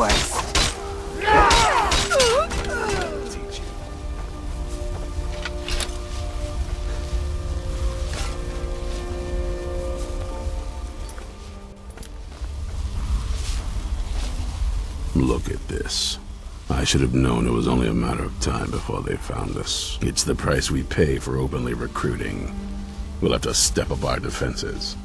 works. Teach you. Look at this. I should have known it was only a matter of time before they found us. It's the price we pay for openly recruiting. We'll have to step up our defenses.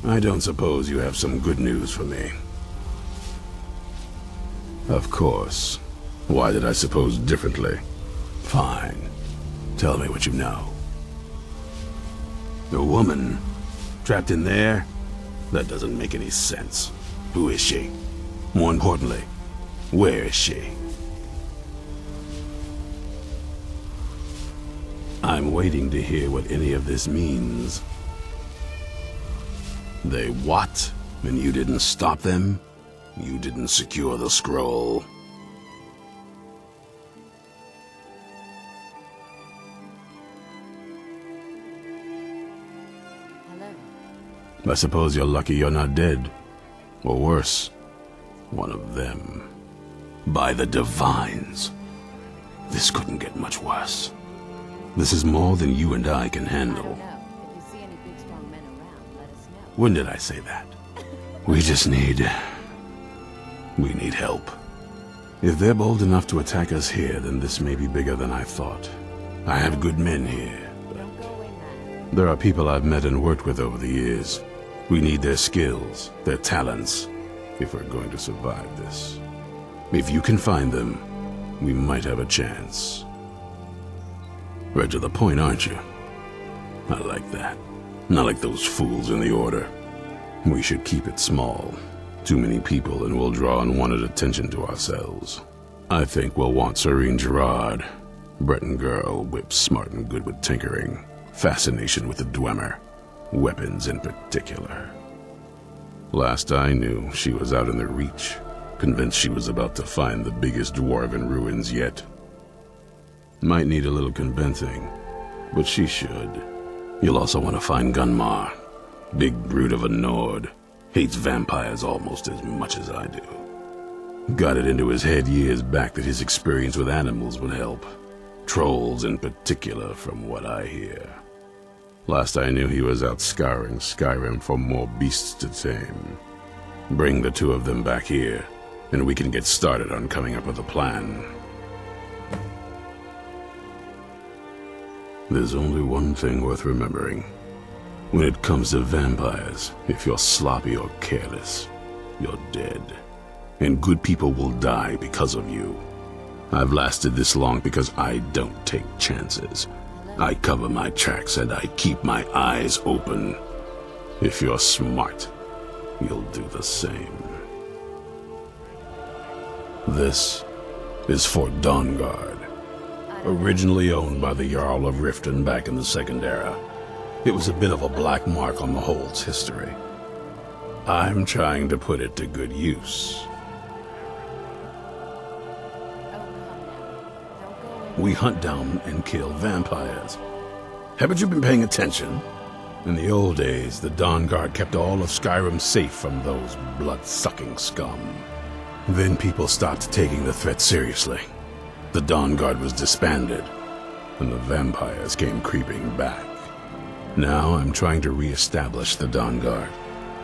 I don't suppose you have some good news for me. Of course. Why did I suppose differently? Fine. Tell me what you know. The woman? Trapped in there? That doesn't make any sense. Who is she? More importantly, where is she? I'm waiting to hear what any of this means. They what? And you didn't stop them? You didn't secure the scroll? Hello. I suppose you're lucky you're not dead. Or worse, one of them. By the Divines. This couldn't get much worse. This is more than you and I can I handle. don't know. If you see any big strong men around, let us know. When did I say that? We just need... We need help. If they're bold enough to attack us here, then this may be bigger than I thought. I have good men here, Don't go in there. there are people I've met and worked with over the years. We need their skills, their talents, if we're going to survive this. If you can find them, we might have a chance. Right to the point, aren't you? I like that. Not like those fools in the Order. We should keep it small. Too many people and we'll draw unwanted attention to ourselves. I think we'll want Serene Gerard. Breton girl, whip smart and good with tinkering. Fascination with the Dwemer. Weapons in particular. Last I knew, she was out in the Reach, convinced she was about to find the biggest dwarven ruins yet. Might need a little convincing, but she should. You'll also want to find Gunmar. Big brute of a Nord. Hates vampires almost as much as I do. Got it into his head years back that his experience with animals would help. Trolls in particular, from what I hear. Last I knew, he was out scouring Skyrim for more beasts to tame. Bring the two of them back here, and we can get started on coming up with a plan. There's only one thing worth remembering. When it comes to vampires, if you're sloppy or careless, you're dead. And good people will die because of you. I've lasted this long because I don't take chances. I cover my tracks and I keep my eyes open. If you're smart, you'll do the same. This is Fort Dawnguard, originally owned by the Jarl of Riften back in the Second Era. It was a bit of a black mark on the Hold's history. I'm trying to put it to good use. We hunt down and kill vampires. Haven't you been paying attention? In the old days, the Dawnguard kept all of Skyrim safe from those blood-sucking scum. Then people stopped taking the threat seriously. The Dawnguard was disbanded, and the vampires came creeping back. Now I'm trying to re-establish the Dawnguard.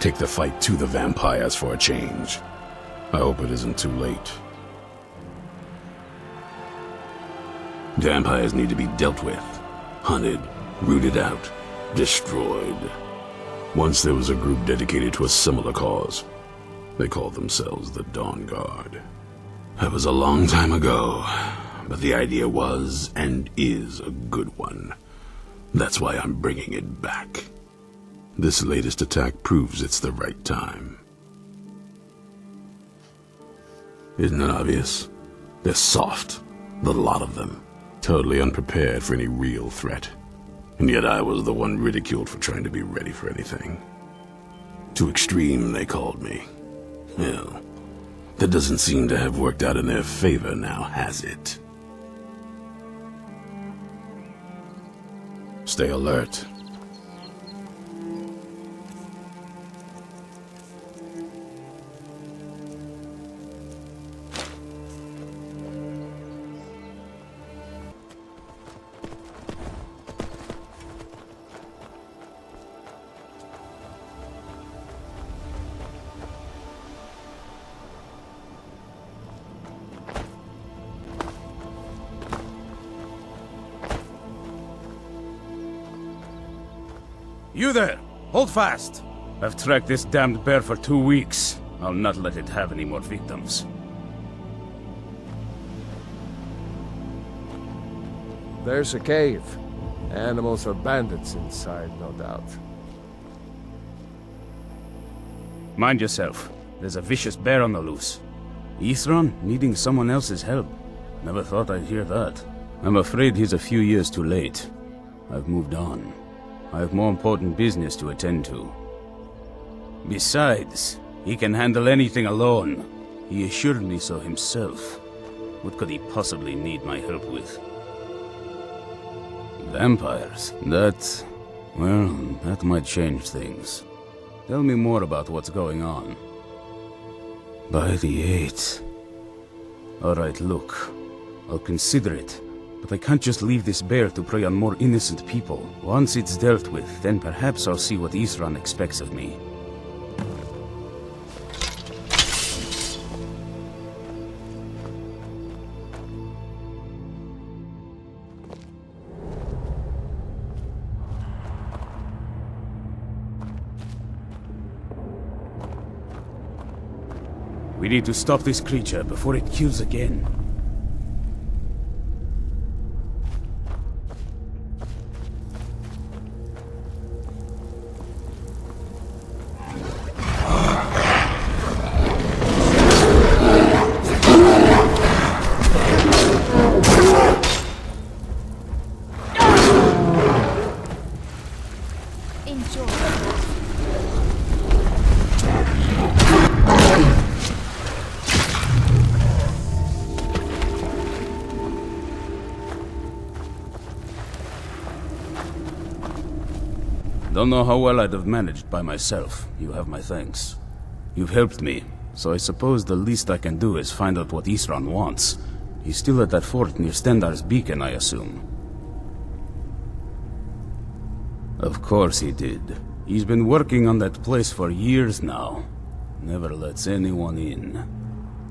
Take the fight to the vampires for a change. I hope it isn't too late. Vampires need to be dealt with, hunted, rooted out, destroyed. Once there was a group dedicated to a similar cause. They called themselves the Dawnguard. That was a long time ago, but the idea was and is a good one. That's why I'm bringing it back. This latest attack proves it's the right time. Isn't it obvious? They're soft, the lot of them. Totally unprepared for any real threat. And yet I was the one ridiculed for trying to be ready for anything. Too extreme, they called me. Well, that doesn't seem to have worked out in their favor now, has it? Stay alert. You there! Hold fast! I've tracked this damned bear for 2 weeks. I'll not let it have any more victims. There's a cave. Animals or bandits inside, no doubt. Mind yourself. There's a vicious bear on the loose. Ithron needing someone else's help. Never thought I'd hear that. I'm afraid he's a few years too late. I've moved on. I have more important business to attend to. Besides, he can handle anything alone. He assured me so himself. What could he possibly need my help with? Vampires? That might change things. Tell me more about what's going on. By the 8th. Alright, look. I'll consider it. But I can't just leave this bear to prey on more innocent people. Once it's dealt with, then perhaps I'll see what Ithran expects of me. We need to stop this creature before it kills again. Don't know how well I'd have managed by myself. You have my thanks. You've helped me, so I suppose the least I can do is find out what Ithran wants. He's still at that fort near Stendar's beacon, I assume. Of course he did. He's been working on that place for years now. Never lets anyone in.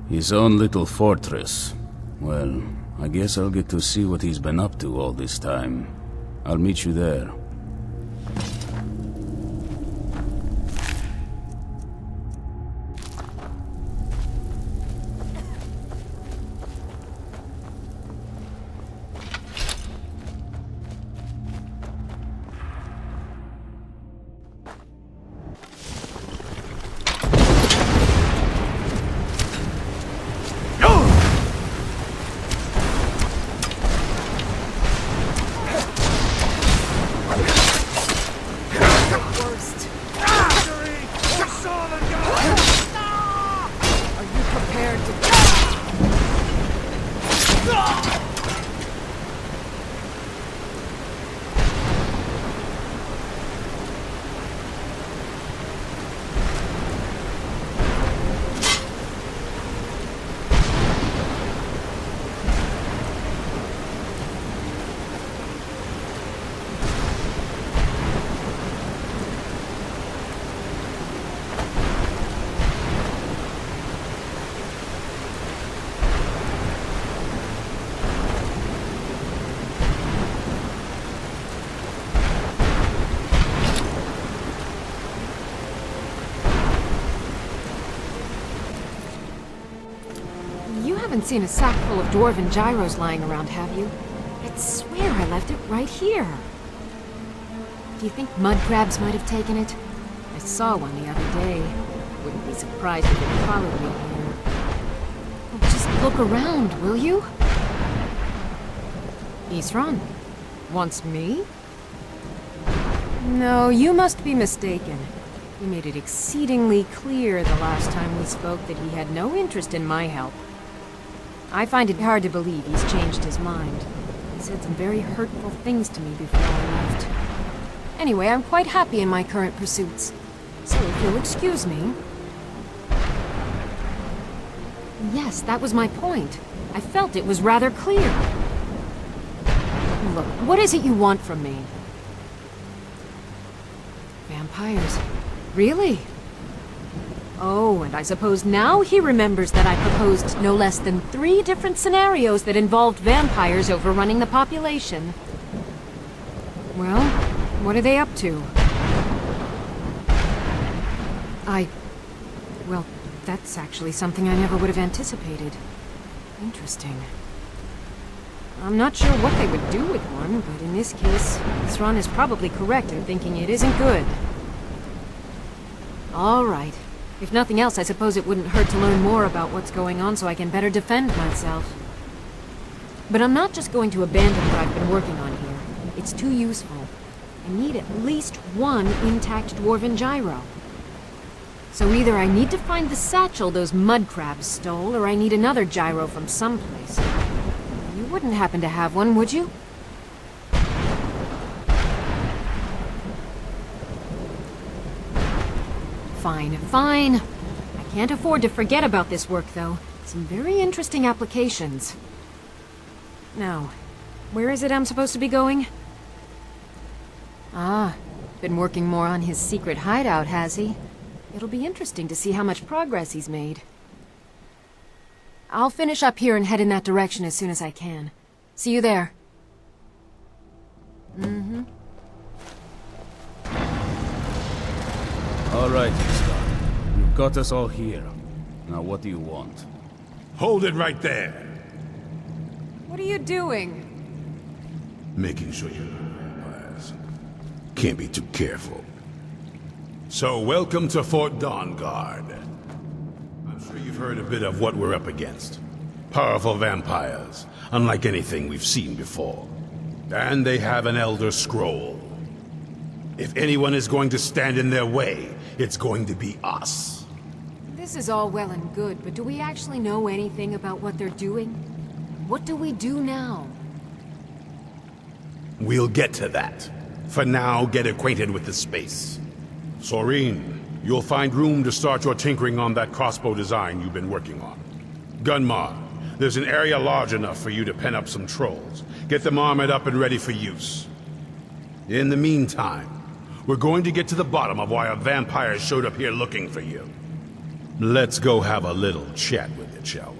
His own little fortress. Well, I guess I'll get to see what he's been up to all this time. I'll meet you there. Haven't seen a sack full of dwarven gyros lying around, have you? I'd swear I left it right here. Do you think mud crabs might have taken it? I saw one the other day. Wouldn't be surprised if it followed me here. Oh, just look around, will you? Ithran? Wants me? No, you must be mistaken. He made it exceedingly clear the last time we spoke that he had no interest in my help. I find it hard to believe he's changed his mind. He said some very hurtful things to me before I left. Anyway, I'm quite happy in my current pursuits. So if you'll excuse me... Yes, that was my point. I felt it was rather clear. Look, what is it you want from me? Vampires. Really? Oh, and I suppose now he remembers that I proposed no less than 3 different scenarios that involved vampires overrunning the population. Well, what are they up to? Well, that's actually something I never would have anticipated. Interesting. I'm not sure what they would do with one, but in this case, Thrawn is probably correct in thinking it isn't good. All right. If nothing else, I suppose it wouldn't hurt to learn more about what's going on so I can better defend myself. But I'm not just going to abandon what I've been working on here. It's too useful. I need at least one intact dwarven gyro. So either I need to find the satchel those mud crabs stole, or I need another gyro from someplace. You wouldn't happen to have one, would you? Fine. I can't afford to forget about this work, though. Some very interesting applications. Now, where is it I'm supposed to be going? Ah, been working more on his secret hideout, has he? It'll be interesting to see how much progress he's made. I'll finish up here and head in that direction as soon as I can. See you there. Mm-hmm. All right, Star. You've got us all here. Now what do you want? Hold it right there. What are you doing? Making sure you're not vampires. Can't be too careful. So, welcome to Fort Dawnguard. I'm sure you've heard a bit of what we're up against. Powerful vampires, unlike anything we've seen before. And they have an Elder Scroll. If anyone is going to stand in their way, it's going to be us. This is all well and good, but do we actually know anything about what they're doing? What do we do now? We'll get to that. For now, get acquainted with the space. Soreen, you'll find room to start your tinkering on that crossbow design you've been working on. Gunmar, there's an area large enough for you to pen up some trolls. Get them armored up and ready for use. In the meantime, we're going to get to the bottom of why a vampire showed up here looking for you. Let's go have a little chat with it, shall we?